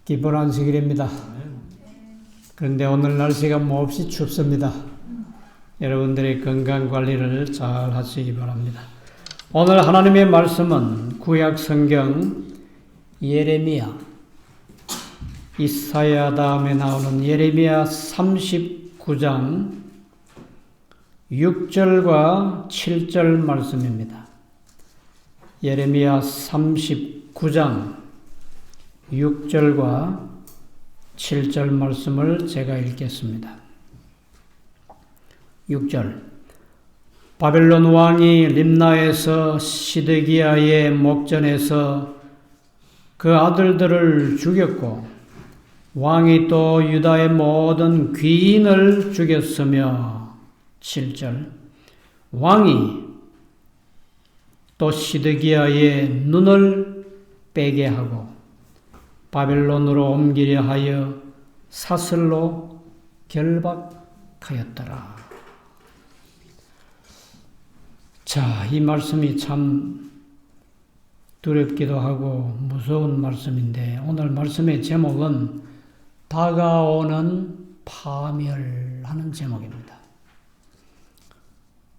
기쁜 안식일입니다. 그런데 오늘 날씨가 몹시 춥습니다. 여러분들의 건강 관리를 잘 하시기 바랍니다. 오늘 하나님의 말씀은 구약 성경 예레미야, 이사야 다음에 나오는 예레미야 39장 6절과 7절 말씀입니다. 예레미야 39장 6절과 7절 말씀을 제가 읽겠습니다. 6절 바벨론 왕이 림나에서 시드기야의 목전에서 그 아들들을 죽였고 왕이 또 유다의 모든 귀인을 죽였으며 7절 왕이 또 시드기야의 눈을 빼게 하고 바벨론으로 옮기려 하여 사슬로 결박하였더라. 자, 이 말씀이 참 두렵기도 하고 무서운 말씀인데 오늘 말씀의 제목은 다가오는 파멸하는 제목입니다.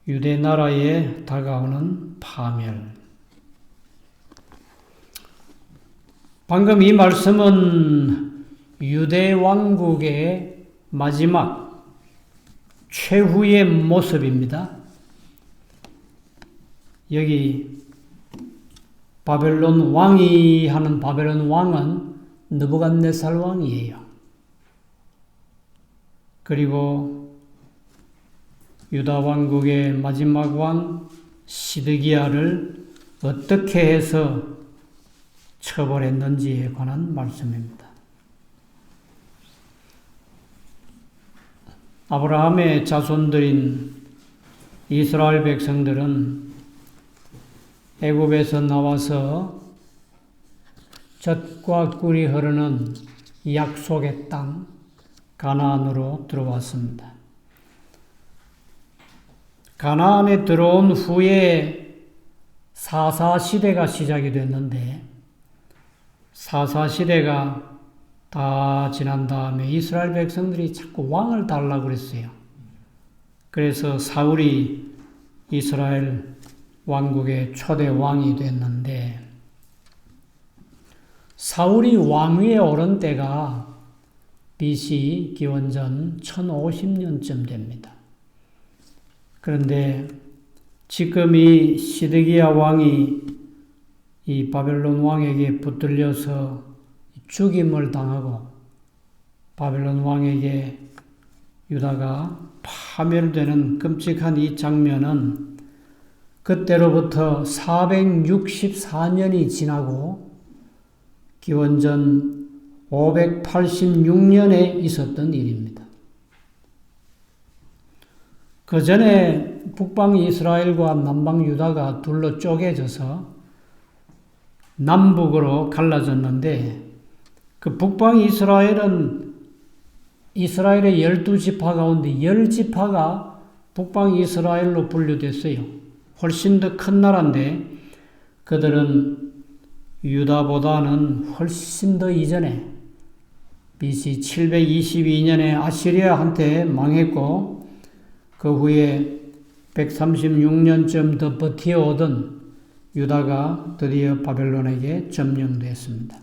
유대 나라에 다가오는 파멸. 방금 이 말씀은 유대 왕국의 마지막 최후의 모습입니다. 여기 바벨론 왕이 하는 바벨론 왕은 느부갓네살 왕이에요. 그리고 유다 왕국의 마지막 왕 시드기야를 어떻게 해서 처벌했는지에 관한 말씀입니다. 아브라함의 자손들인 이스라엘 백성들은 애굽에서 나와서 젖과 꿀이 흐르는 약속의 땅 가나안으로 들어왔습니다. 가나안에 들어온 후에 사사시대가 시작이 됐는데 사사시대가 다 지난 다음에 이스라엘 백성들이 자꾸 왕을 달라고 그랬어요. 그래서 사울이 이스라엘 왕국의 초대 왕이 됐는데 사울이 왕위에 오른 때가 BC 기원전 1050년쯤 됩니다. 그런데 지금 이 시드기야 왕이 이 바벨론 왕에게 붙들려서 죽임을 당하고 바벨론 왕에게 유다가 파멸되는 끔찍한 이 장면은 그때로부터 464년이 지나고 기원전 586년에 있었던 일입니다. 그 전에 북방 이스라엘과 남방 유다가 둘로 쪼개져서 남북으로 갈라졌는데 그 북방 이스라엘은 이스라엘의 12지파 가운데 10지파가 북방 이스라엘로 분류됐어요. 훨씬 더 큰 나라인데 그들은 유다보다는 훨씬 더 이전에 BC 722년에 아시리아한테 망했고 그 후에 136년쯤 더 버티어오던 유다가 드디어 바벨론에게 점령되었습니다.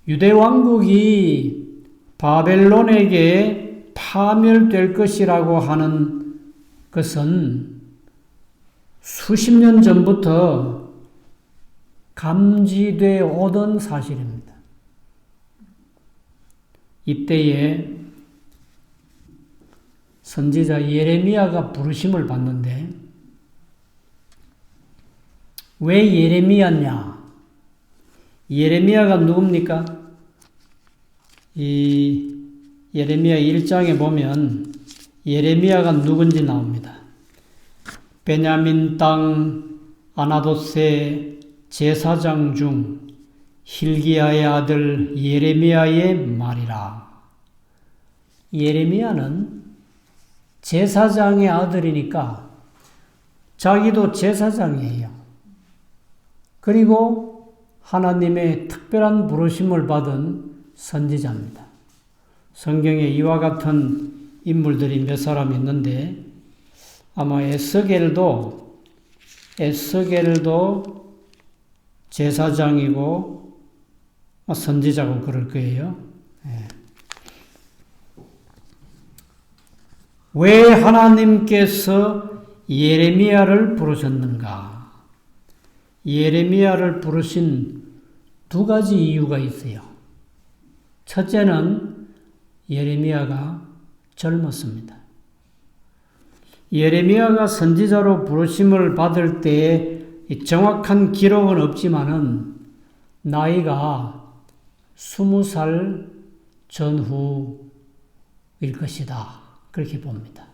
유대 왕국이 바벨론에게 파멸될 것이라고 하는 것은 수십 년 전부터 감지되어 오던 사실입니다. 이때에 선지자 예레미야가 부르심을 받는데 왜 예레미야냐? 예레미야가 누굽니까? 이 예레미야 1장에 보면 예레미야가 누군지 나옵니다. 베냐민 땅 아나돗의 제사장 중 hil기야의 아들 예레미야의 말이라. 예레미야는 제사장의 아들이니까 자기도 제사장이에요. 그리고 하나님의 특별한 부르심을 받은 선지자입니다. 성경에 이와 같은 인물들이 몇 사람 있는데 아마 에스겔도 제사장이고 선지자고 그럴 거예요. 왜 하나님께서 예레미야를 부르셨는가? 예레미야를 부르신 두 가지 이유가 있어요. 첫째는 예레미야가 젊었습니다. 예레미야가 선지자로 부르심을 받을 때 정확한 기록은 없지만은 나이가 20살 전후일 것이다. 그렇게 봅니다.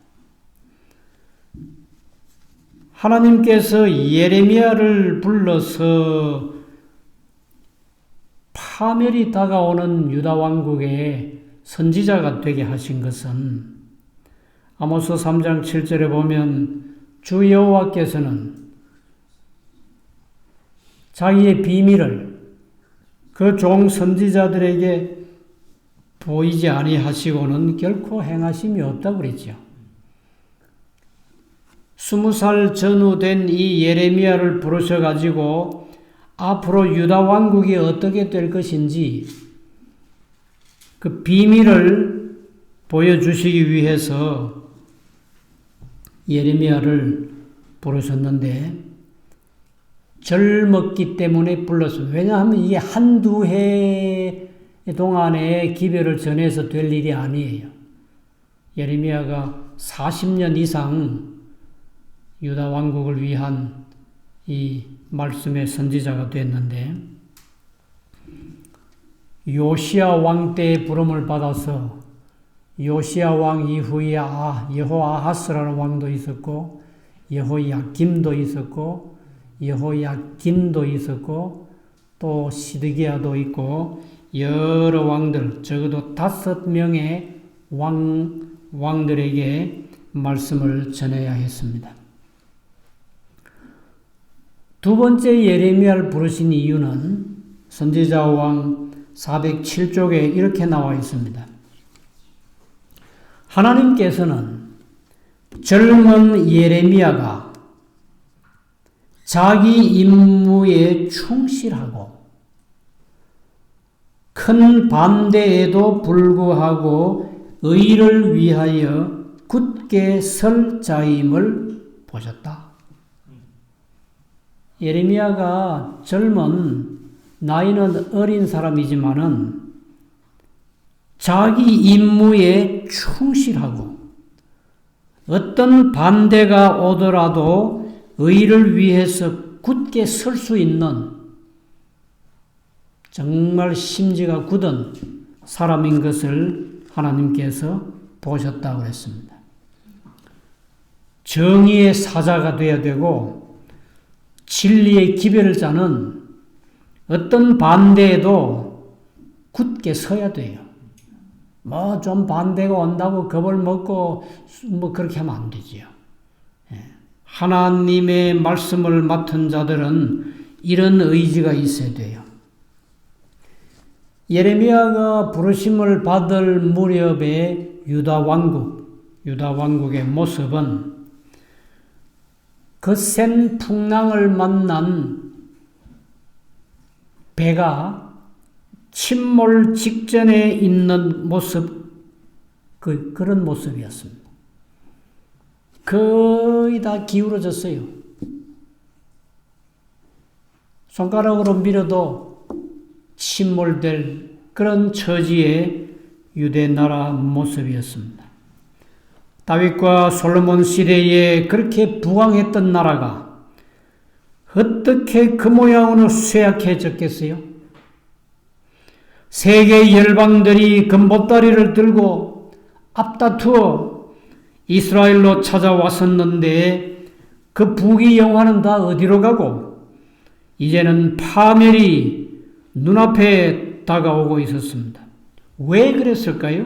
하나님께서 예레미야를 불러서 파멸이 다가오는 유다 왕국의 선지자가 되게 하신 것은 아모스 3장 7절에 보면 주 여호와께서는 자기의 비밀을 그 종 선지자들에게 보이지 아니하시고는 결코 행하심이 없다고 그랬죠. 20살 전후 된 이 예레미야를 부르셔가지고 앞으로 유다 왕국이 어떻게 될 것인지 그 비밀을 보여주시기 위해서 예레미야를 부르셨는데 젊었기 때문에 불렀어요. 왜냐하면 이게 한두 해 동안에 기별을 전해서 될 일이 아니에요. 예레미야가 40년 이상 유다 왕국을 위한 이 말씀의 선지자가 됐는데 요시야 왕 때의 부름을 받아서 요시야 왕 이후에 여호아하스라는 왕도 있었고 여호야김도 있었고 여호야긴도 있었고 또 시드기야도 있고 여러 왕들 적어도 5명의 왕들에게 말씀을 전해야 했습니다. 두 번째 예레미야를 부르신 이유는 선지자 왕 407쪽에 이렇게 나와 있습니다. 하나님께서는 젊은 예레미야가 자기 임무에 충실하고 큰 반대에도 불구하고 의를 위하여 굳게 설 자임을 보셨다. 예레미야가 젊은 나이는 어린 사람이지만은 자기 임무에 충실하고 어떤 반대가 오더라도 의를 위해서 굳게 설 수 있는 정말 심지가 굳은 사람인 것을 하나님께서 보셨다고 그랬습니다. 정의의 사자가 되어야 되고 진리의 기별을 짜는 어떤 반대에도 굳게 서야 돼요. 뭐 좀 반대가 온다고 겁을 먹고 뭐 그렇게 하면 안 되지요. 하나님의 말씀을 맡은 자들은 이런 의지가 있어야 돼요. 예레미야가 부르심을 받을 무렵의 유다 왕국의 모습은 거센 풍랑을 만난 배가 침몰 직전에 있는 모습, 그런 모습이었습니다. 거의 다 기울어졌어요. 손가락으로 밀어도 침몰될 그런 처지의 유대 나라 모습이었습니다. 다윗과 솔로몬 시대에 그렇게 부강했던 나라가 어떻게 그 모양으로 쇠약해졌겠어요? 세계 열방들이 금보다리를 들고 앞다투어 이스라엘로 찾아왔었는데 그 부귀 영화는 다 어디로 가고 이제는 파멸이 눈앞에 다가오고 있었습니다. 왜 그랬을까요?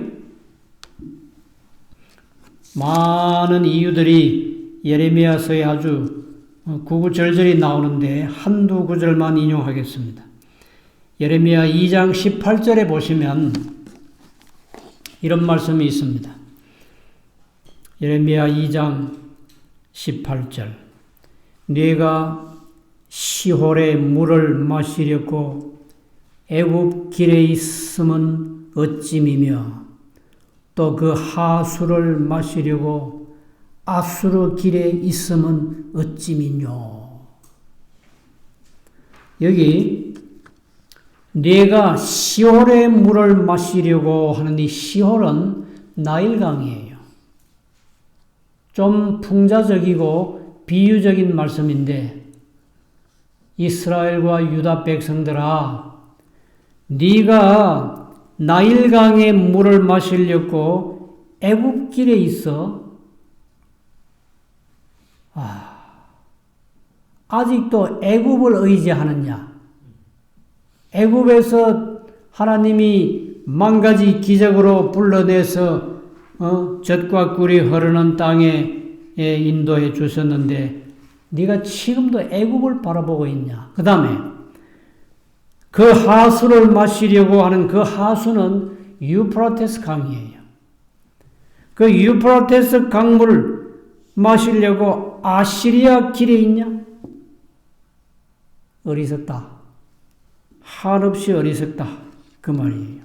많은 이유들이 예레미야서에 아주 구구절절히 나오는데 한두 구절만 인용하겠습니다. 예레미야 2장 18절에 보시면 이런 말씀이 있습니다. 예레미야 2장 18절. 네가 시홀의 물을 마시려고 애굽 길에 있음은 어찌미며 또 그 하수를 마시려고 아수르 길에 있음은 어찌미뇨. 여기 네가 시홀의 물을 마시려고 하는 이 시홀은 나일강이에요. 좀 풍자적이고 비유적인 말씀인데, 이스라엘과 유다 백성들아, 네가 나일강의 물을 마시려고 애굽길에 있어. 아직도 애굽을 의지하느냐? 애굽에서 하나님이 만 가지 기적으로 불러내서 젖과 꿀이 흐르는 땅에 인도해 주셨는데 네가 지금도 애굽을 바라보고 있냐? 그 다음에 그 하수를 마시려고 하는 그 하수는 유프라테스 강이에요. 그 유프라테스 강물을 마시려고 아시리아 길에 있냐? 어리석다. 한없이 어리석다. 그 말이에요.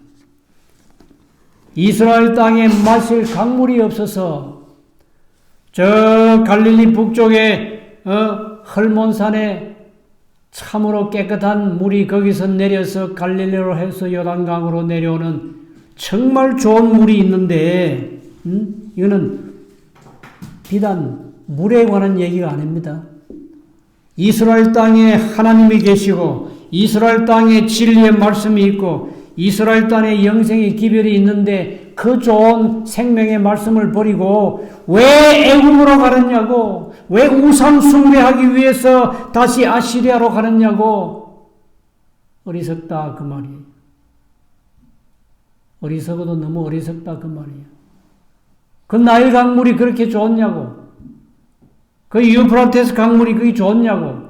이스라엘 땅에 마실 강물이 없어서 저 갈릴리 북쪽에 헐몬산에 참으로 깨끗한 물이 거기서 내려서 갈릴리로 해서 요단강으로 내려오는 정말 좋은 물이 있는데 이거는 비단 물에 관한 얘기가 아닙니다. 이스라엘 땅에 하나님이 계시고 이스라엘 땅에 진리의 말씀이 있고 이스라엘 땅에 영생의 기별이 있는데 그 좋은 생명의 말씀을 버리고 왜 애굽으로 가느냐고, 왜 우상 숭배하기 위해서 다시 아시리아로 가느냐고. 어리석다 그 말이에요. 어리석어도 너무 어리석다 그 말이에요. 그 나일 강물이 그렇게 좋냐고, 그 유프라테스 강물이 그게 좋냐고.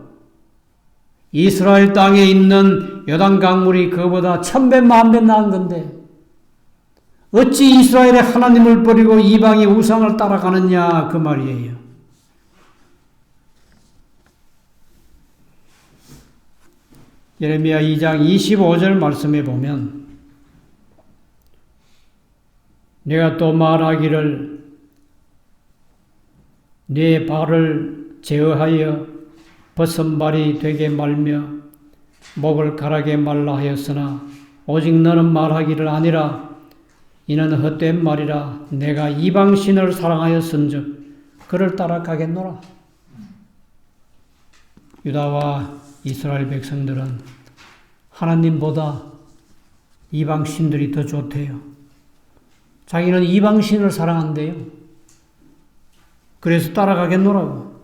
이스라엘 땅에 있는 요단 강물이 그보다 1000배 만배 나은 건데 어찌 이스라엘의 하나님을 버리고 이방의 우상을 따라가느냐 그 말이에요. 예레미야 2장 25절 말씀에 보면 내가 또 말하기를 네 발을 제어하여 벗은발이 되게 말며 목을 가라게 말라 하였으나 오직 너는 말하기를 아니라 이는 헛된 말이라. 내가 이방신을 사랑하였은즉 그를 따라가겠노라. 유다와 이스라엘 백성들은 하나님보다 이방신들이 더 좋대요. 자기는 이방신을 사랑한대요. 그래서 따라가겠노라고.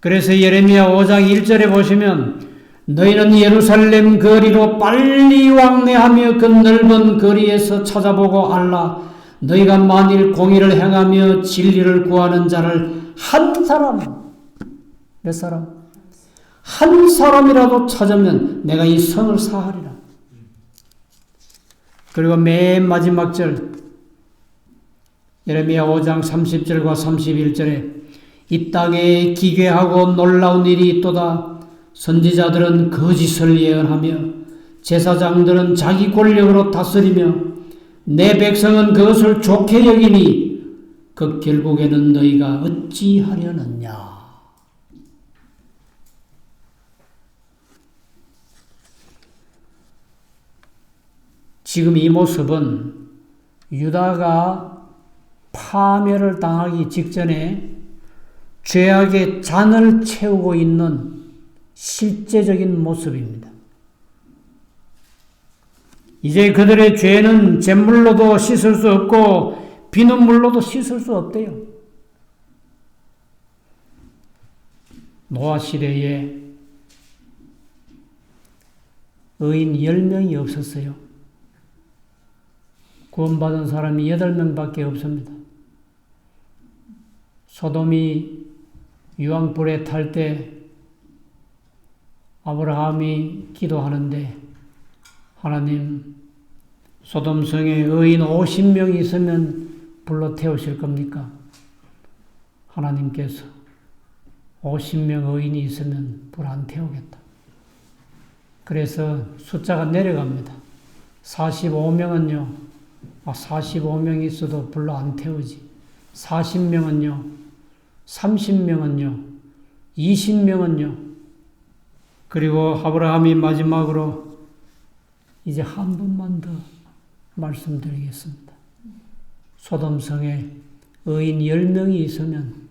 그래서 예레미야 5장 1절에 보시면 너희는 예루살렘 거리로 빨리 왕래하며 그 넓은 거리에서 찾아보고 알라. 너희가 만일 공의를 행하며 진리를 구하는 자를 한 사람, 몇 사람? 한 사람이라도 찾으면 내가 이 성을 사하리라. 그리고 맨 마지막 절 예레미야 5장 30절과 31절에 이 땅에 기괴하고 놀라운 일이 있도다. 선지자들은 거짓을 예언하며 제사장들은 자기 권력으로 다스리며 내 백성은 그것을 좋게 여기니 그 결국에는 너희가 어찌하려느냐. 지금 이 모습은 유다가 파멸을 당하기 직전에 죄악의 잔을 채우고 있는 실제적인 모습입니다. 이제 그들의 죄는 잿물로도 씻을 수 없고 비눗물로도 씻을 수 없대요. 노아 시대에 의인 10명이 없었어요. 구원받은 사람이 8명밖에 없습니다. 소돔이 유황불에 탈 때 아브라함이 기도하는데 하나님, 소돔성에 의인 50명이 있으면 불러 태우실 겁니까? 하나님께서 50명 의인이 있으면 불 안 태우겠다. 그래서 숫자가 내려갑니다. 45명은요, 45명이 있어도 불러 안 태우지. 40명은요, 30명은요, 20명은요, 그리고 아브라함이 마지막으로 이제 한 번만 더 말씀드리겠습니다. 소돔성에 의인 10명이 있으면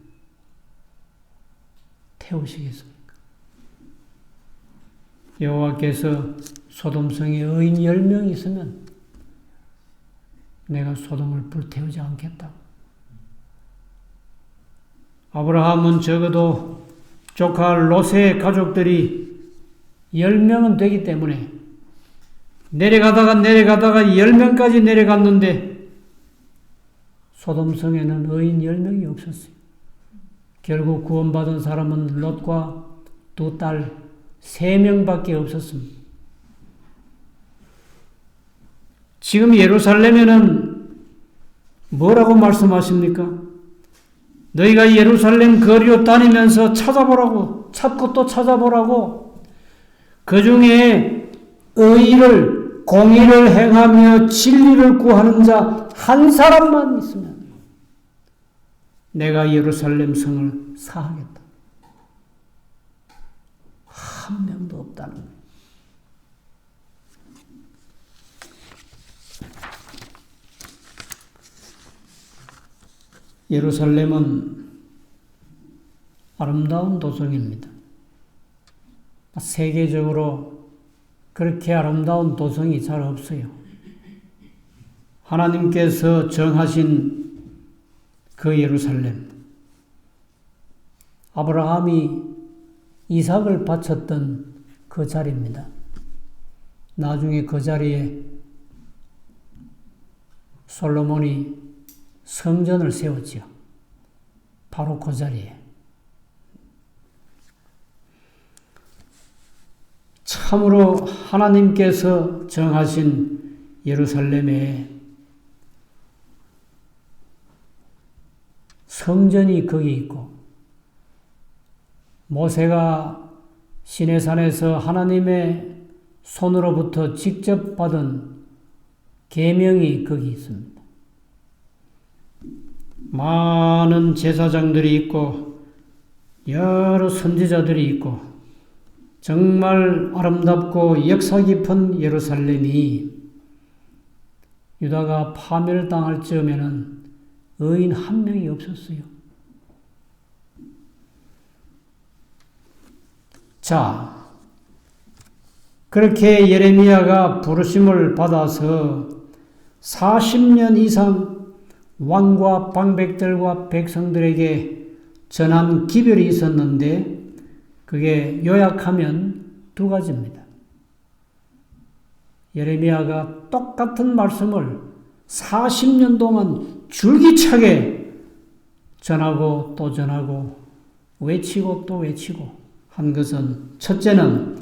태우시겠습니까? 여호와께서 소돔성에 의인 10명이 있으면 내가 소돔을 불태우지 않겠다고. 아브라함은 적어도 조카 롯의 가족들이 10명은 되기 때문에 내려가다가 10명까지 내려갔는데 소돔성에는 의인 10명이 없었어요. 결국 구원받은 사람은 롯과 두 딸 3명밖에 없었습니다. 지금 예루살렘에는 뭐라고 말씀하십니까? 너희가 예루살렘 거리로 다니면서 찾아보라고, 찾고 또 찾아보라고, 그 중에 의를, 공의를 행하며 진리를 구하는 자 한 사람만 있으면 내가 예루살렘 성을 사하겠다. 한 명도 없다는 거예요. 예루살렘은 아름다운 도성입니다. 세계적으로 그렇게 아름다운 도성이 잘 없어요. 하나님께서 정하신 그 예루살렘, 아브라함이 이삭을 바쳤던 그 자리입니다. 나중에 그 자리에 솔로몬이 성전을 세웠지요. 바로 그 자리에. 참으로 하나님께서 정하신 예루살렘에 성전이 거기 있고, 모세가 시내산에서 하나님의 손으로부터 직접 받은 계명이 거기 있습니다. 많은 제사장들이 있고 여러 선지자들이 있고 정말 아름답고 역사 깊은 예루살렘이 유다가 파멸당할 즈음에는 의인 한 명이 없었어요. 자, 그렇게 예레미야가 부르심을 받아서 40년 이상 왕과 방백들과 백성들에게 전한 기별이 있었는데 그게 요약하면 두 가지입니다. 예레미야가 똑같은 말씀을 40년 동안 줄기차게 전하고 또 전하고 외치고 또 외치고 한 것은, 첫째는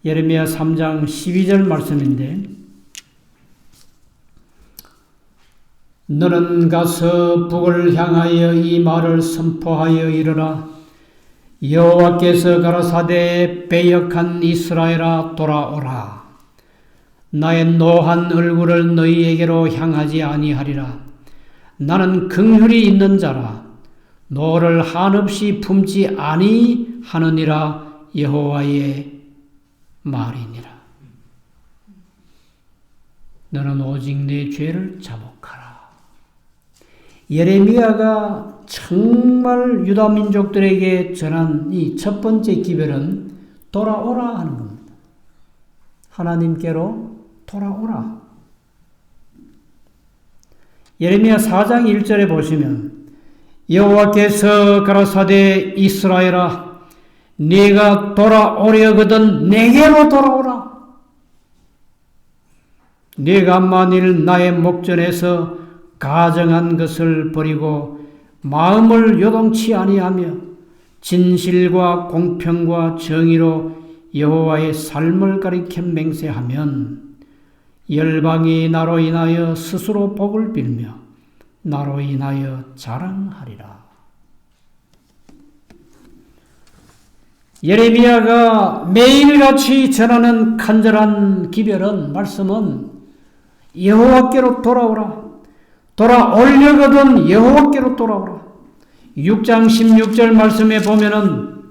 예레미야 3장 12절 말씀인데, 너는 가서 북을 향하여 이 말을 선포하여 이르라. 여호와께서 가라사대 배역한 이스라엘아 돌아오라. 나의 노한 얼굴을 너희에게로 향하지 아니하리라. 나는 긍휼이 있는 자라. 노를 한없이 품지 아니하느니라. 여호와의 말이니라. 너는 오직 내 죄를 자복하라. 예레미야가 정말 유다 민족들에게 전한 이 첫 번째 기별은 돌아오라 하는 겁니다. 하나님께로 돌아오라. 예레미야 4장 1절에 보시면 여호와께서 가라사대 이스라엘아 네가 돌아오려거든 내게로 돌아오라. 네가 만일 나의 목전에서 가정한 것을 버리고 마음을 요동치 아니하며 진실과 공평과 정의로 여호와의 삶을 가리켜 맹세하면 열방이 나로 인하여 스스로 복을 빌며 나로 인하여 자랑하리라. 예레미야가 매일같이 전하는 간절한 기별은 말씀은 여호와께로 돌아오라. 돌아오려거든 여호와께로 돌아오라. 6장 16절 말씀에 보면은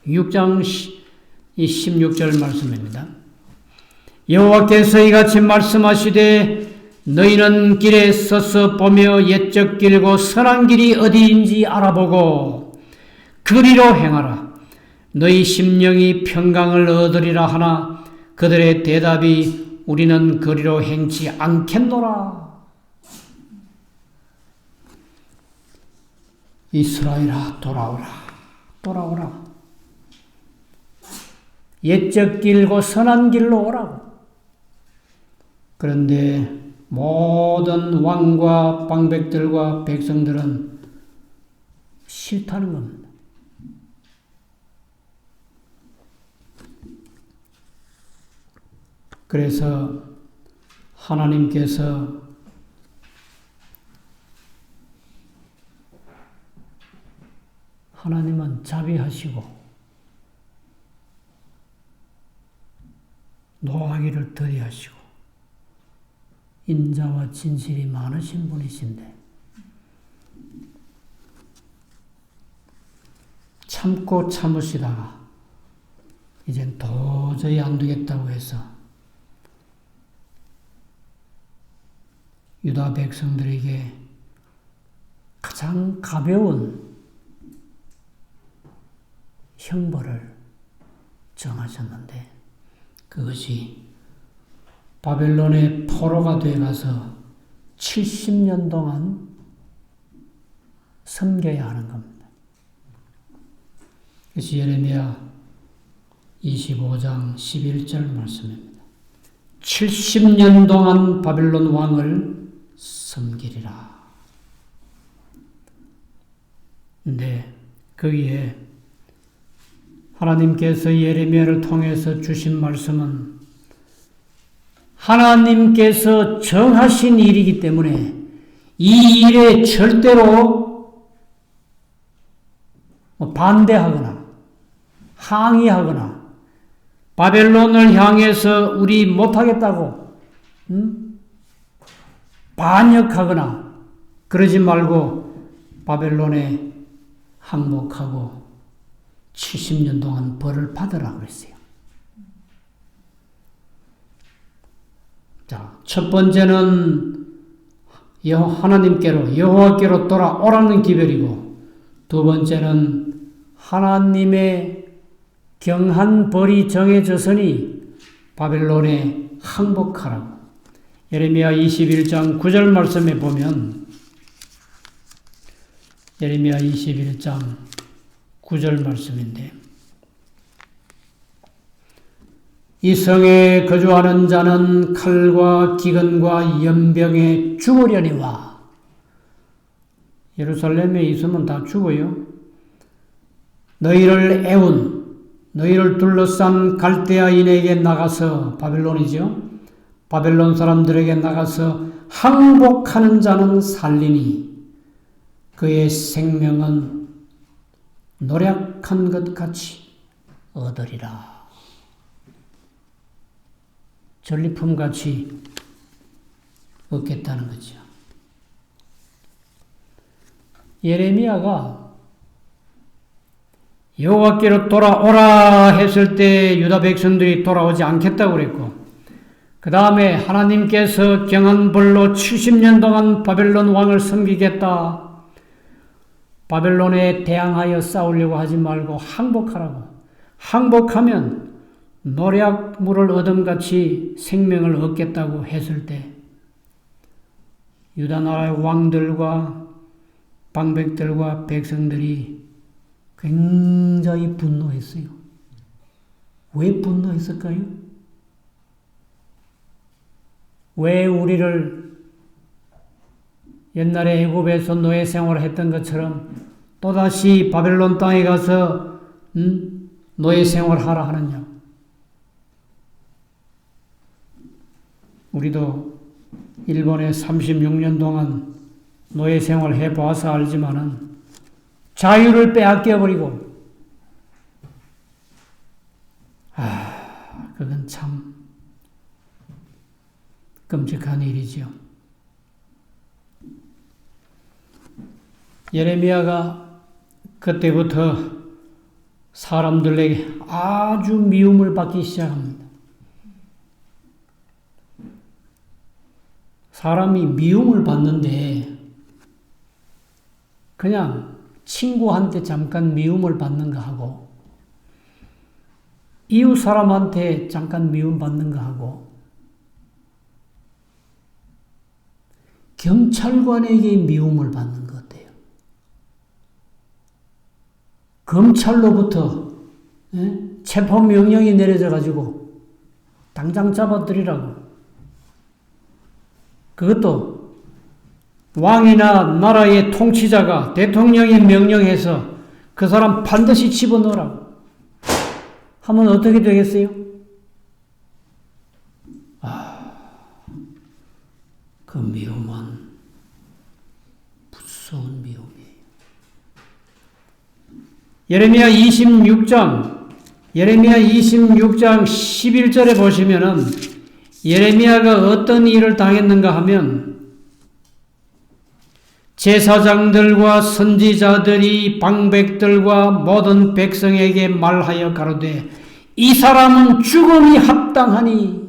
6장 16절 말씀입니다. 여호와께서 이같이 말씀하시되 너희는 길에 서서 보며 옛적 길고 선한 길이 어디인지 알아보고 그리로 행하라. 너희 심령이 평강을 얻으리라 하나 그들의 대답이 우리는 그리로 행치 않겠노라. 이스라엘아 돌아오라. 돌아오라. 옛적 길고 선한 길로 오라고. 그런데 모든 왕과 방백들과 백성들은 싫다는 겁니다. 그래서 하나님께서 하나님은 자비하시고 노하기를 더디하시고 인자와 진실이 많으신 분이신데 참고 참으시다가 이젠 도저히 안 되겠다고 해서 유다 백성들에게 가장 가벼운 형벌을 정하셨는데 그것이 바벨론의 포로가 되어가서 70년 동안 섬겨야 하는 겁니다. 그래서 예레미야 25장 11절 말씀입니다. 70년 동안 바벨론 왕을 섬기리라. 근데 거기에 하나님께서 예레미야를 통해서 주신 말씀은 하나님께서 정하신 일이기 때문에 이 일에 절대로 반대하거나 항의하거나 바벨론을 향해서 우리 못하겠다고 반역하거나 그러지 말고 바벨론에 항복하고 70년 동안 벌을 받으라 그랬어요. 자, 첫 번째는 하나님께로 여호와께로 돌아오라는 기별이고 두 번째는 하나님의 경한 벌이 정해졌으니 바벨론에 항복하라고. 예레미야 21장 9절 말씀에 보면 예레미야 21장 9절 말씀인데 이 성에 거주하는 자는 칼과 기근과 연병에 죽으려니와. 예루살렘에 있으면 다 죽어요. 너희를 애운 너희를 둘러싼 갈대아인에게 나가서 바벨론이죠. 바벨론 사람들에게 나가서 항복하는 자는 살리니 그의 생명은 노력한 것 같이 얻으리라. 전리품같이 얻겠다는 거죠. 예레미야가 여호와께로 돌아오라 했을 때 유다 백성들이 돌아오지 않겠다고 그랬고 그 다음에 하나님께서 경한 벌로 70년 동안 바벨론 왕을 섬기겠다. 바벨론에 대항하여 싸우려고 하지 말고 항복하라고. 항복하면 노략물을 얻음같이 생명을 얻겠다고 했을 때 유다 나라의 왕들과 방백들과 백성들이 굉장히 분노했어요. 왜 분노했을까요? 왜 우리를 옛날에 애굽에서 노예 생활을 했던 것처럼 또다시 바벨론 땅에 가서 노예 생활을 하라 하느냐? 우리도 일본에 36년 동안 노예 생활 해봐서 알지만은 자유를 빼앗겨버리고, 그건 참 끔찍한 일이죠. 예레미야가 그때부터 사람들에게 아주 미움을 받기 시작합니다. 사람이 미움을 받는데 그냥 친구한테 잠깐 미움을 받는 거 하고 이웃 사람한테 잠깐 미움 받는 거 하고 경찰관에게 미움을 받는 것 같아요. 검찰로부터 체포 명령이 내려져 가지고 당장 잡아들이라고. 그것도 왕이나 나라의 통치자가 대통령이 명령해서 그 사람 반드시 집어넣으라고 하면 어떻게 되겠어요? 그 미움은 무서운 미움이에요. 예레미야 26장 11절에 보시면은 예레미야가 어떤 일을 당했는가 하면 제사장들과 선지자들이 방백들과 모든 백성에게 말하여 가로되 이 사람은 죽음이 합당하니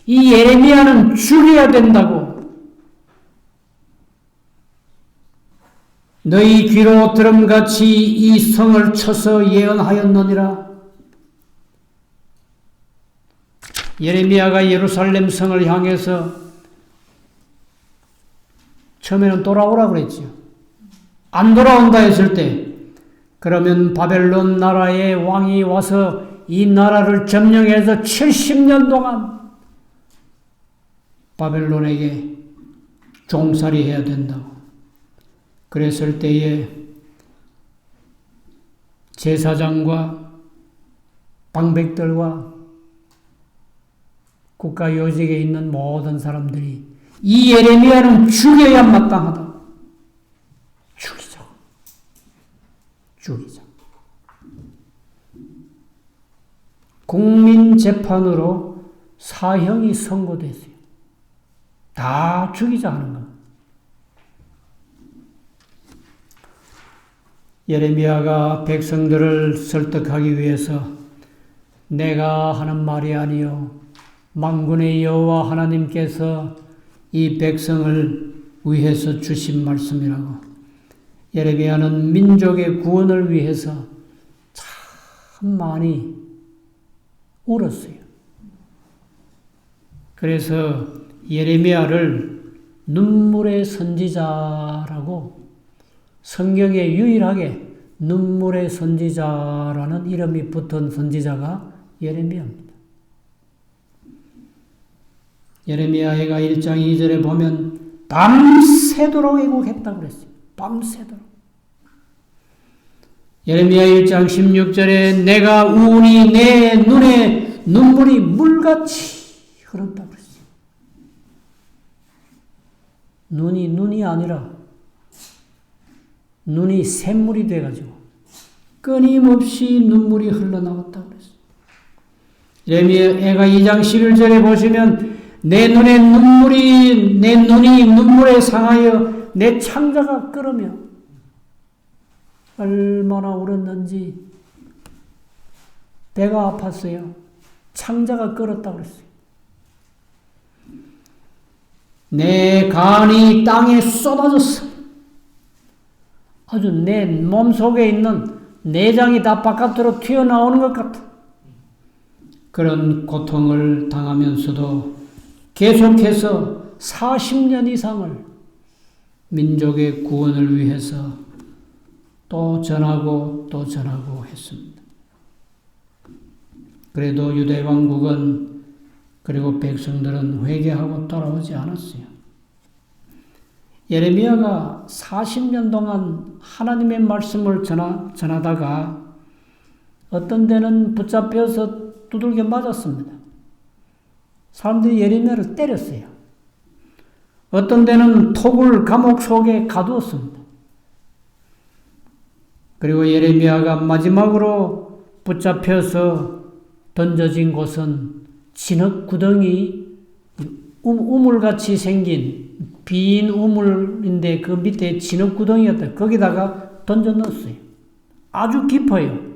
이 예레미야는 죽여야 된다고 너희 귀로 들음같이 이 성을 쳐서 예언하였느니라. 예레미야가 예루살렘 성을 향해서 처음에는 돌아오라고 그랬죠. 안 돌아온다 했을 때 그러면 바벨론 나라의 왕이 와서 이 나라를 점령해서 70년 동안 바벨론에게 종살이 해야 된다고. 그랬을 때에 제사장과 방백들과 국가 요직에 있는 모든 사람들이 이 예레미야는 죽여야 마땅하다. 죽이자. 국민재판으로 사형이 선고됐어요. 다 죽이자 하는 겁니다. 예레미야가 백성들을 설득하기 위해서 내가 하는 말이 아니요 만군의 여호와 하나님께서 이 백성을 위해서 주신 말씀이라고. 예레미야는 민족의 구원을 위해서 참 많이 울었어요. 그래서 예레미야를 눈물의 선지자라고 성경에 유일하게 눈물의 선지자라는 이름이 붙은 선지자가 예레미야입니다. 예레미야가 1장 2절에 보면 밤새도록 애곡했다고 그랬어요. 밤새도록. 예레미야 1장 16절에 내가 우니 내 눈에 눈물이 물같이 흐른다고 그랬어요. 눈이 아니라 눈이 샘물이 돼가지고 끊임없이 눈물이 흘러나왔다고 그랬어요. 예레미야가 2장 11절에 보시면 내 눈이 눈물에 상하여 내 창자가 끓으며 얼마나 울었는지 배가 아팠어요. 창자가 끓었다고 그랬어요. 내 간이 땅에 쏟아졌어. 아주 내 몸속에 있는 내장이 다 바깥으로 튀어나오는 것 같아. 그런 고통을 당하면서도 계속해서 40년 이상을 민족의 구원을 위해서 또 전하고 또 전하고 했습니다. 그래도 유대 왕국은 그리고 백성들은 회개하고 돌아오지 않았어요. 예레미야가 40년 동안 하나님의 말씀을 전하다가 어떤 데는 붙잡혀서 두들겨 맞았습니다. 사람들이 예레미야를 때렸어요. 어떤 데는 톡을 감옥 속에 가두었습니다. 그리고 예레미야가 마지막으로 붙잡혀서 던져진 곳은 진흙구덩이, 우물같이 생긴 빈 우물인데 그 밑에 진흙구덩이였다. 거기다가 던져 넣었어요. 아주 깊어요.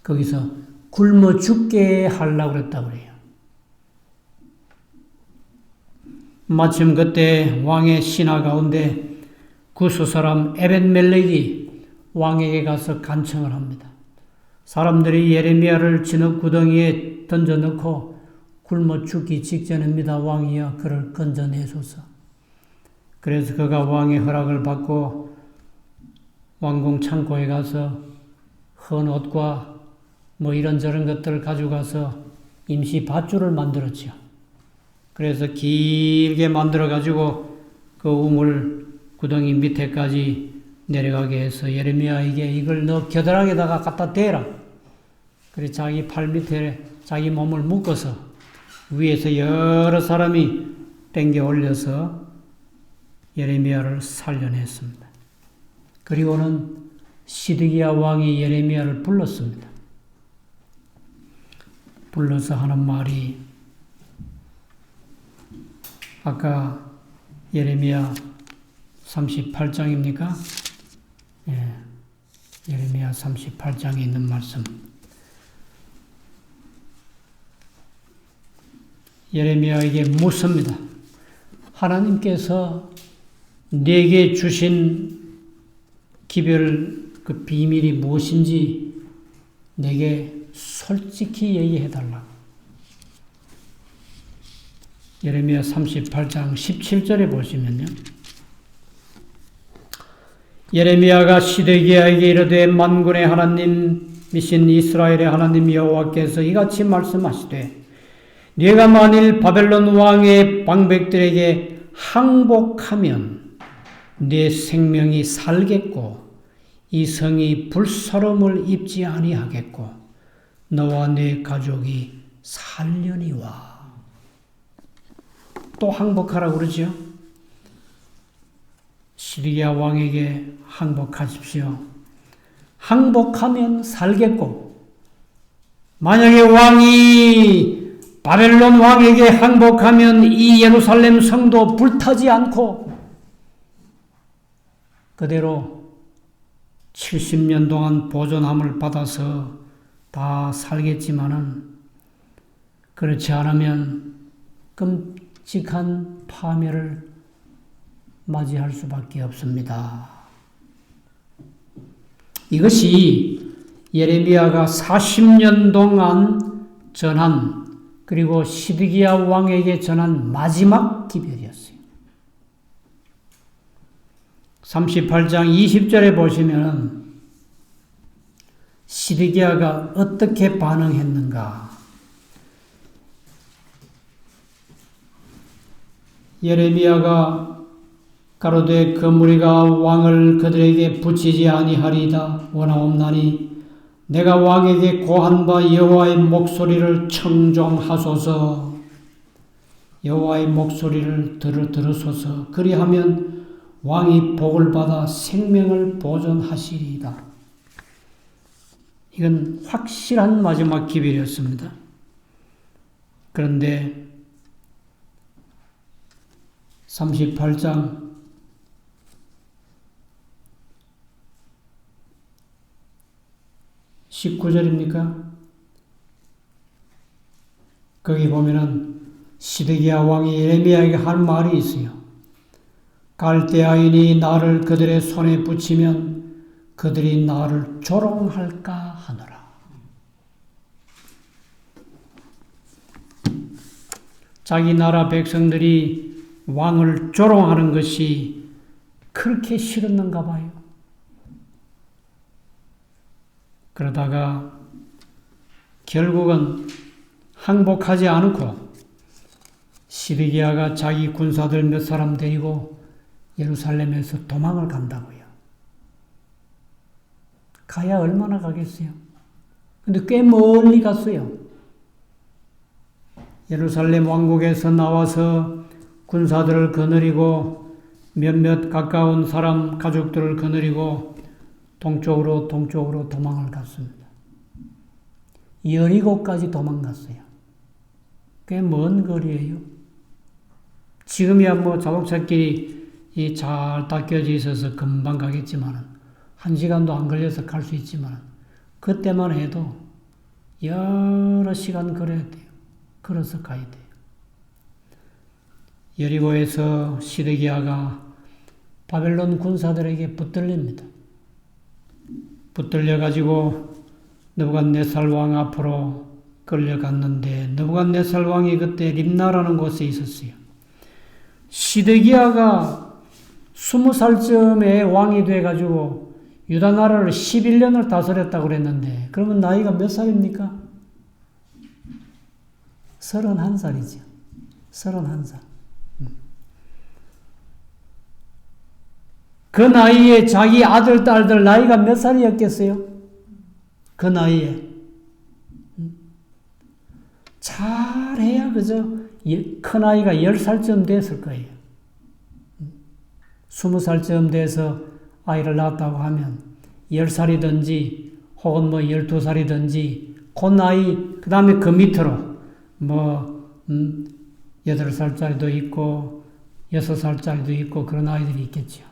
거기서 굶어 죽게 하려고 그랬다고 그래요. 마침 그때 왕의 신하 가운데 구스 사람 에벤멜렉이 왕에게 가서 간청을 합니다. 사람들이 예레미야를 진흙구덩이에 던져넣고 굶어 죽기 직전입니다. 왕이여 그를 건져내소서. 그래서 그가 왕의 허락을 받고 왕궁 창고에 가서 헌 옷과 뭐 이런저런 것들을 가져가서 임시 밧줄을 만들었죠. 그래서 길게 만들어가지고 그 우물 구덩이 밑에까지 내려가게 해서 예레미야에게 이걸 너 겨드랑이에다가 갖다 대라. 그래서 자기 팔 밑에 자기 몸을 묶어서 위에서 여러 사람이 땡겨 올려서 예레미야를 살려냈습니다. 그리고는 시드기야 왕이 예레미야를 불렀습니다. 불러서 하는 말이 아까 예레미야 38장입니까? 예, 예레미야 38장에 있는 말씀. 예레미야에게 묻습니다. 하나님께서 내게 주신 기별 그 비밀이 무엇인지 내게 솔직히 얘기해달라고. 예레미야 38장 17절에 보시면요. 예레미야가 시드기야에게 이르되 만군의 하나님이신 이스라엘의 하나님 여호와께서 이같이 말씀하시되 네가 만일 바벨론 왕의 방백들에게 항복하면 네 생명이 살겠고 이 성이 불사름을 입지 아니하겠고 너와 네 가족이 살려니와. 또 항복하라고 그러죠. 시드기야 왕에게 항복하십시오. 항복하면 살겠고 만약에 왕이 바벨론 왕에게 항복하면 이 예루살렘 성도 불타지 않고 그대로 70년 동안 보존함을 받아서 다 살겠지만은 그렇지 않으면 끔찍한 파멸을 맞이할 수밖에 없습니다. 이것이 예레미야가 40년 동안 전한 그리고 시드기야 왕에게 전한 마지막 기별이었어요. 38장 20절에 보시면 시드기야가 어떻게 반응했는가. 예레미야가 가로되 그 무리가 왕을 그들에게 붙이지 아니하리이다 원하옵나니 내가 왕에게 고한 바 여호와의 목소리를 청종하소서. 여호와의 목소리를 들으소서. 그리하면 왕이 복을 받아 생명을 보존하시리이다. 이건 확실한 마지막 기별이었습니다. 그런데 38장 19절입니까? 거기 보면은 시드기야 왕이 예레미야에게 한 말이 있어요. 갈대아인이 나를 그들의 손에 붙이면 그들이 나를 조롱할까 하노라. 자기 나라 백성들이 왕을 조롱하는 것이 그렇게 싫었는가 봐요. 그러다가 결국은 항복하지 않고 시드기야가 자기 군사들 몇 사람 데리고 예루살렘에서 도망을 간다고요. 가야 얼마나 가겠어요? 근데 꽤 멀리 갔어요. 예루살렘 왕국에서 나와서 군사들을 거느리고 몇몇 가까운 사람 가족들을 거느리고 동쪽으로 도망을 갔습니다. 여리고까지 도망갔어요. 꽤 먼 거리예요. 지금이야 뭐 자동차길이 잘 닦여져 있어서 금방 가겠지만 1시간도 안 걸려서 갈 수 있지만 그때만 해도 여러 시간 걸어야 돼요. 걸어서 가야 돼요. 여리고에서 시드기야가 바벨론 군사들에게 붙들립니다. 붙들려가지고 느부갓네살 왕 앞으로 끌려갔는데 느부갓네살 왕이 그때 림나라는 곳에 있었어요. 시드기야가 20살쯤에 왕이 돼가지고 유다 나라를 11년을 다스렸다고 그랬는데 그러면 나이가 몇 살입니까? 31살이죠. 31살. 그 나이에 자기 아들, 딸들 나이가 몇 살이었겠어요? 그 나이에. 잘해야 그저 큰 아이가 10살쯤 됐을 거예요. 20살쯤 돼서 아이를 낳았다고 하면 10살이든지 혹은 뭐 12살이든지 그 나이 그 다음에 그 밑으로 뭐 8살짜리도 있고 6살짜리도 있고 그런 아이들이 있겠죠.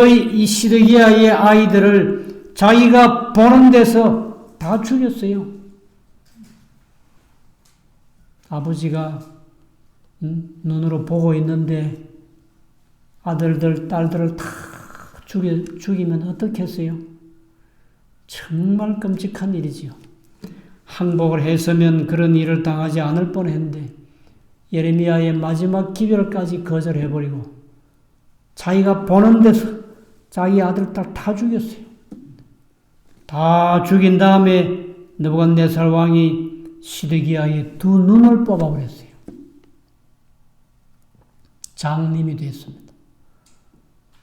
이 시드기야의 아이들을 자기가 보는 데서 다 죽였어요. 아버지가 눈으로 보고 있는데 아들들, 딸들을 다 죽이면 어떻겠어요? 정말 끔찍한 일이지요. 항복을 했으면 그런 일을 당하지 않을 뻔했는데 예레미야의 마지막 기별까지 거절해버리고 자기가 보는 데서 자기 아들, 딸 다 죽였어요. 다 죽인 다음에 느부갓네살 왕이 시드기야의 두 눈을 뽑아버렸어요. 장님이 됐습니다.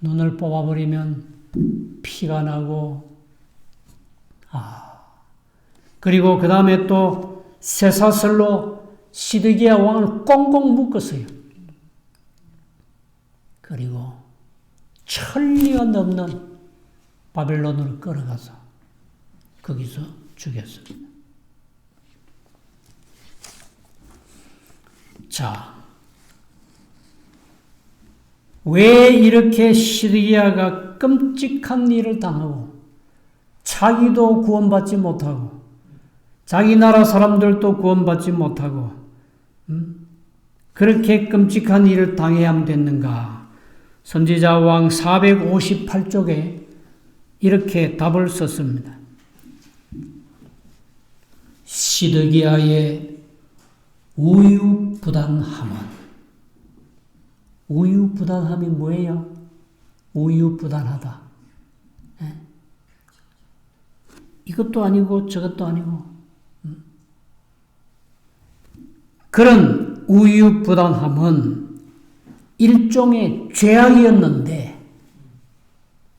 눈을 뽑아버리면 피가 나고 그리고 그 다음에 또 쇠사슬로 시드기야 왕을 꽁꽁 묶었어요. 그리고 천리가 넘는 바벨론으로 끌어가서 거기서 죽였습니다. 자, 왜 이렇게 시드기야가 끔찍한 일을 당하고 자기도 구원받지 못하고 자기 나라 사람들도 구원받지 못하고 그렇게 끔찍한 일을 당해야 됐는가? 선지자 왕 458쪽에 이렇게 답을 썼습니다. 시드기야의 우유부단함은 우유부단함이 뭐예요? 우유부단하다. 네? 이것도 아니고 저것도 아니고 그런 우유부단함은 일종의 죄악이었는데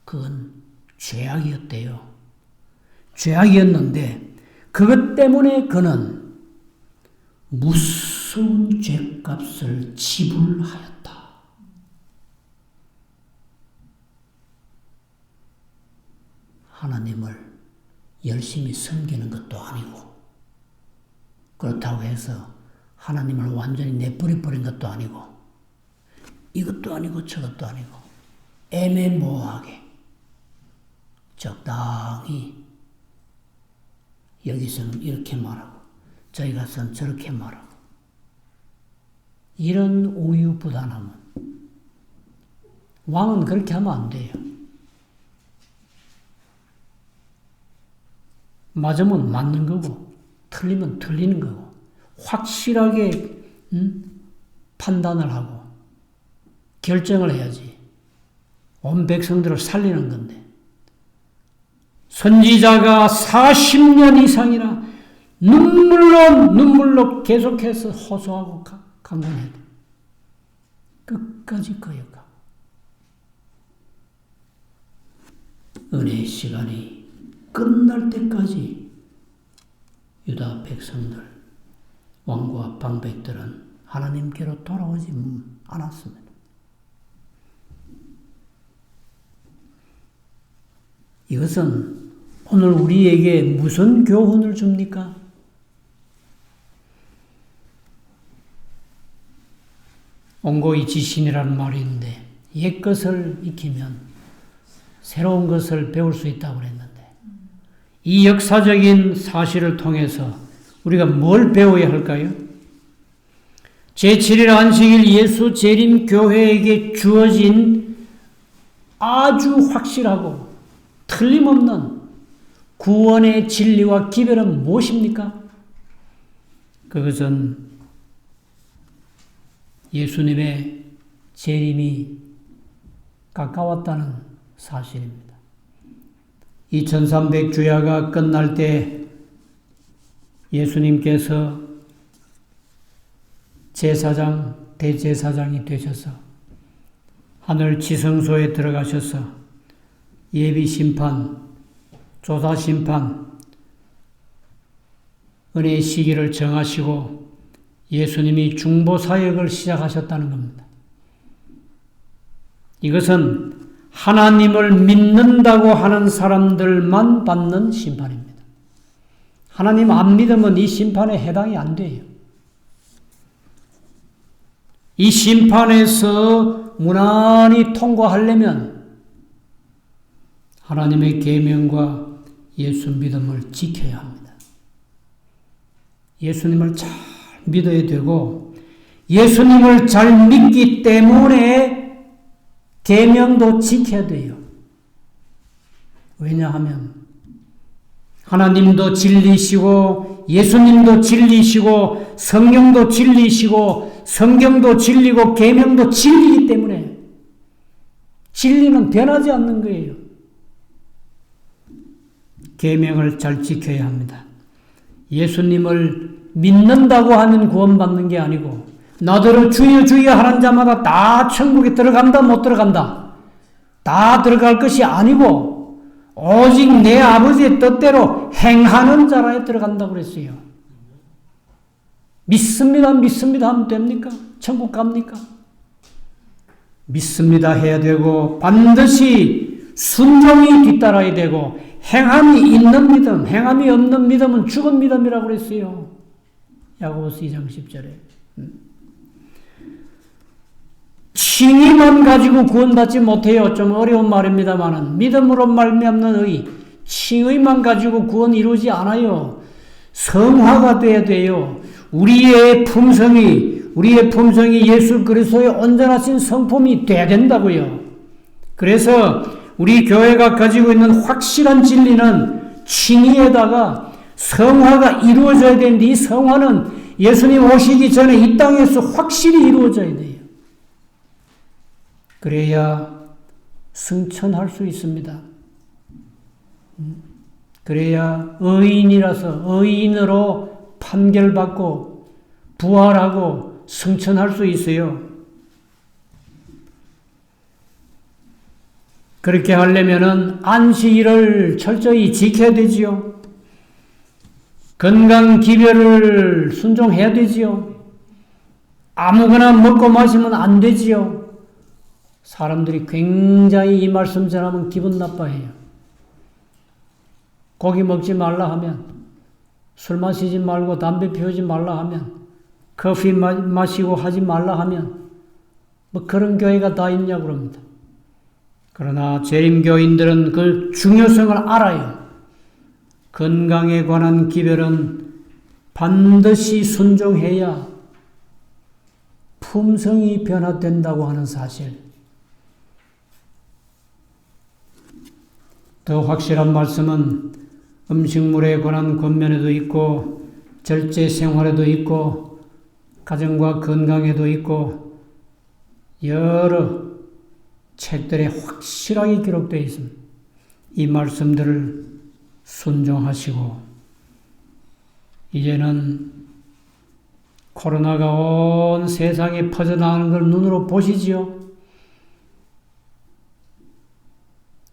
그건 죄악이었대요. 죄악이었는데 그것 때문에 그는 무서운 죄값을 지불하였다. 하나님을 열심히 섬기는 것도 아니고 그렇다고 해서 하나님을 완전히 내버려버린 것도 아니고 이것도 아니고 저것도 아니고 애매모호하게 적당히 여기서는 이렇게 말하고 저기 가서는 저렇게 말하고 이런 우유부단함은 왕은 그렇게 하면 안 돼요. 맞으면 맞는 거고 틀리면 틀리는 거고 확실하게 판단을 하고 결정을 해야지. 온 백성들을 살리는 건데 선지자가 40년 이상이나 눈물로 계속해서 호소하고 강건해야 돼. 끝까지 거역하고 은혜의 시간이 끝날 때까지 유다 백성들 왕과 방백들은 하나님께로 돌아오지 않았습니다. 이것은 오늘 우리에게 무슨 교훈을 줍니까? 온고이 지신이라는 말이 있는데 옛 것을 익히면 새로운 것을 배울 수 있다고 그랬는데 이 역사적인 사실을 통해서 우리가 뭘 배워야 할까요? 제7일 안식일 예수 재림 교회에게 주어진 아주 확실하고 틀림없는 구원의 진리와 기별은 무엇입니까? 그것은 예수님의 재림이 가까웠다는 사실입니다. 2300 주야가 끝날 때 예수님께서 제사장, 대제사장이 되셔서 하늘 지성소에 들어가셔서 예비 심판, 조사 심판, 은혜의 시기를 정하시고 예수님이 중보 사역을 시작하셨다는 겁니다. 이것은 하나님을 믿는다고 하는 사람들만 받는 심판입니다. 하나님 안 믿으면 이 심판에 해당이 안 돼요. 이 심판에서 무난히 통과하려면 하나님의 계명과 예수 믿음을 지켜야 합니다. 예수님을 잘 믿어야 되고 예수님을 잘 믿기 때문에 계명도 지켜야 돼요. 왜냐하면 하나님도 진리시고 예수님도 진리시고 성령도 진리시고 성경도 진리고 계명도 진리이기 때문에 진리는 변하지 않는 거예요. 계명을 잘 지켜야 합니다. 예수님을 믿는다고 하면 구원받는 게 아니고 나더러 주여 주여 하는 자마다 다 천국에 들어간다 못 들어간다 다 들어갈 것이 아니고 오직 내 아버지의 뜻대로 행하는 자라에 들어간다고 그랬어요. 믿습니다 믿습니다 하면 됩니까? 천국 갑니까? 믿습니다 해야 되고 반드시 순종이 뒤따라야 되고 행함이 있는 믿음, 행함이 없는 믿음은 죽은 믿음이라고 그랬어요. 야고보서 2장 10절에. 칭의만 가지고 구원받지 못해요. 좀 어려운 말입니다만은 믿음으로 말미암는 의, 칭의만 가지고 구원 이루지 않아요. 성화가 돼야 돼요. 우리의 품성이 예수 그리스도의 온전하신 성품이 돼야 된다고요. 그래서 우리 교회가 가지고 있는 확실한 진리는 칭의에다가 성화가 이루어져야 되는데 이 성화는 예수님 오시기 전에 이 땅에서 확실히 이루어져야 돼요. 그래야 승천할 수 있습니다. 그래야 의인으로 판결받고 부활하고 승천할 수 있어요. 그렇게 하려면은 안식일을 철저히 지켜야 되지요. 건강 기별을 순종해야 되지요. 아무거나 먹고 마시면 안 되지요. 사람들이 굉장히 이 말씀 전하면 기분 나빠해요. 고기 먹지 말라 하면, 술 마시지 말고 담배 피우지 말라 하면, 커피 마시고 하지 말라 하면 뭐 그런 교회가 다 있냐고 그럽니다. 그러나 재림교인들은 그 중요성을 알아요. 건강에 관한 기별은 반드시 순종해야 품성이 변화된다고 하는 사실. 더 확실한 말씀은 음식물에 관한 권면에도 있고 절제 생활에도 있고 가정과 건강에도 있고 여러 책들에 확실하게 기록되어 있습니다. 이 말씀들을 순종하시고 이제는 코로나가 온 세상에 퍼져나가는 걸 눈으로 보시지요.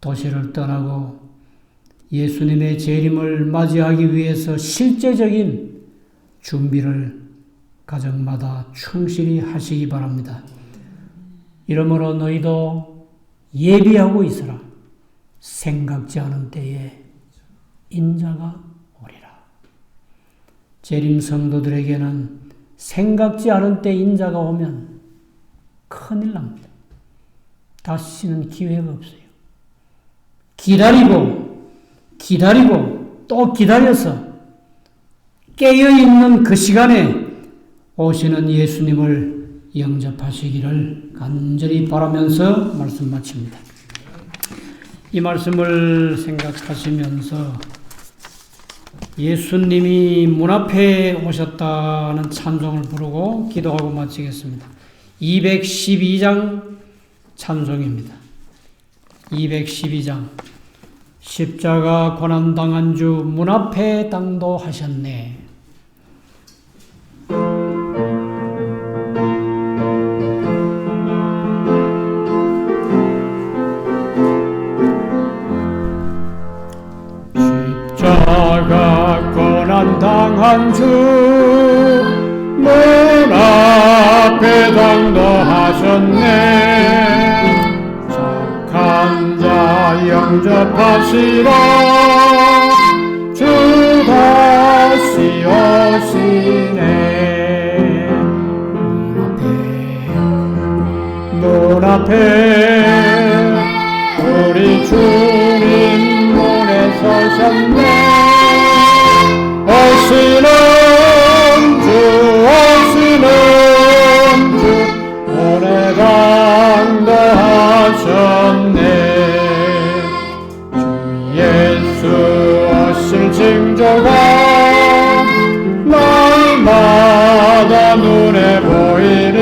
도시를 떠나고 예수님의 재림을 맞이하기 위해서 실제적인 준비를 가정마다 충실히 하시기 바랍니다. 이러므로 너희도 예비하고 있으라. 생각지 않은 때에 인자가 오리라. 재림 성도들에게는 생각지 않은 때 인자가 오면 큰일 납니다. 다시는 기회가 없어요. 기다리고 또 기다려서 깨어있는 그 시간에 오시는 예수님을 영접하시기를 간절히 바라면서 말씀 마칩니다. 이 말씀을 생각하시면서 예수님이 문 앞에 오셨다는 찬송을 부르고 기도하고 마치겠습니다. 212장 찬송입니다. 212장 십자가 고난당한 주 문 앞에 당도하셨네. 십자가 고난당한 주 문 앞에 당도하셨네. 착한 자 영접하시라. 주 다시 오시네. 문 앞에 우리 주님 문에 서셨네. 오시는 주 문에 당도하셨네. 주 예수 오실 징조가 날마다 눈에 보이니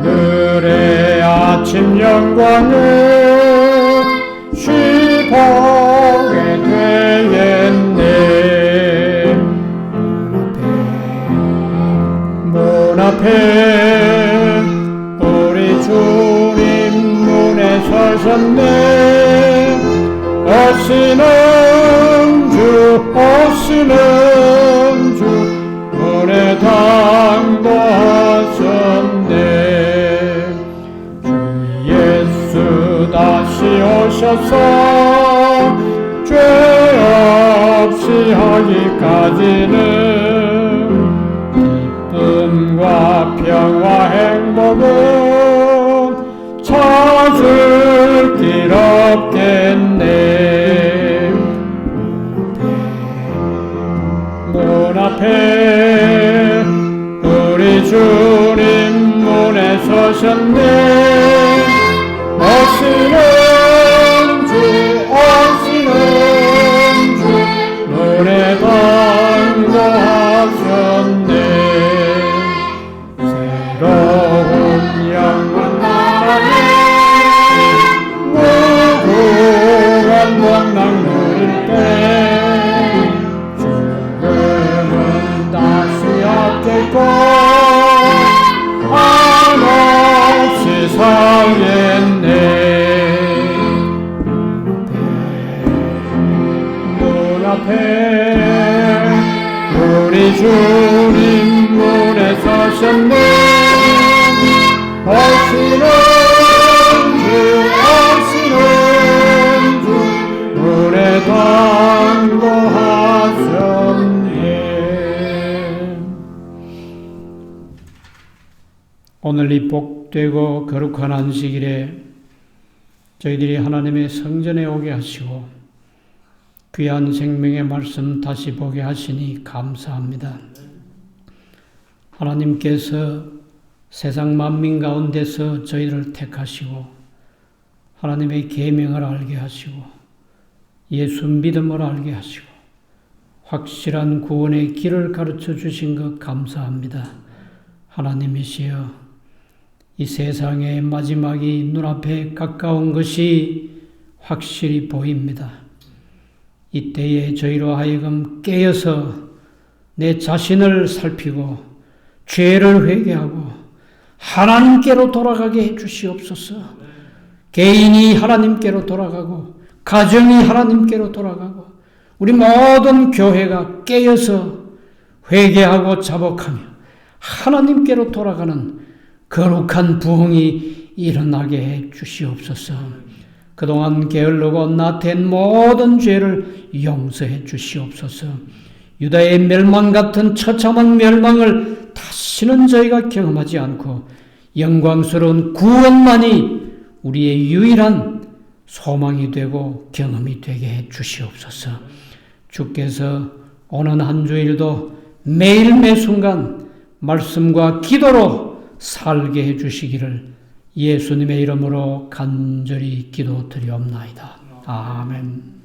하늘의 아침 영광을 쉬보게 되겠네. 문 앞에 우리 주님 문에 서셨네. 오시는 주 문에 당도하셨네. 주 예수 다시 오셔서 죄 없이 하기까지는 기쁨과 평화 행복은 찾을 길 없겠네. 문 앞에 우리 주님 문에 서셨네. 오시는 주 문에 당도하셨네. 새로운 영원 나라에 무궁한 복락 누릴 때 죽음은 다시 없겠고 한없이 살겠네. 문 앞에 우리 주님 문에 서셨네. 오시는 주 문에 당도하셨네. 오늘 이 복되고 거룩한 안식일에 저희들이 하나님의 성전에 오게 하시고 귀한 생명의 말씀 다시 보게 하시니 감사합니다. 하나님께서 세상 만민 가운데서 저희를 택하시고 하나님의 계명을 알게 하시고 예수 믿음을 알게 하시고 확실한 구원의 길을 가르쳐 주신 것 감사합니다. 하나님이시여, 이 세상의 마지막이 눈앞에 가까운 것이 확실히 보입니다. 이때에 저희로 하여금 깨어서 내 자신을 살피고 죄를 회개하고 하나님께로 돌아가게 해주시옵소서. 개인이 하나님께로 돌아가고 가정이 하나님께로 돌아가고 우리 모든 교회가 깨어서 회개하고 자복하며 하나님께로 돌아가는 거룩한 부흥이 일어나게 해 주시옵소서. 그동안 게을르고 나태한 모든 죄를 용서해 주시옵소서. 유다의 멸망 같은 처참한 멸망을 다시는 저희가 경험하지 않고 영광스러운 구원만이 우리의 유일한 소망이 되고 경험이 되게 해 주시옵소서. 주께서 오는 한 주일도 매일 매순간 말씀과 기도로 살게 해 주시기를 예수님의 이름으로 간절히 기도드리옵나이다. 아멘.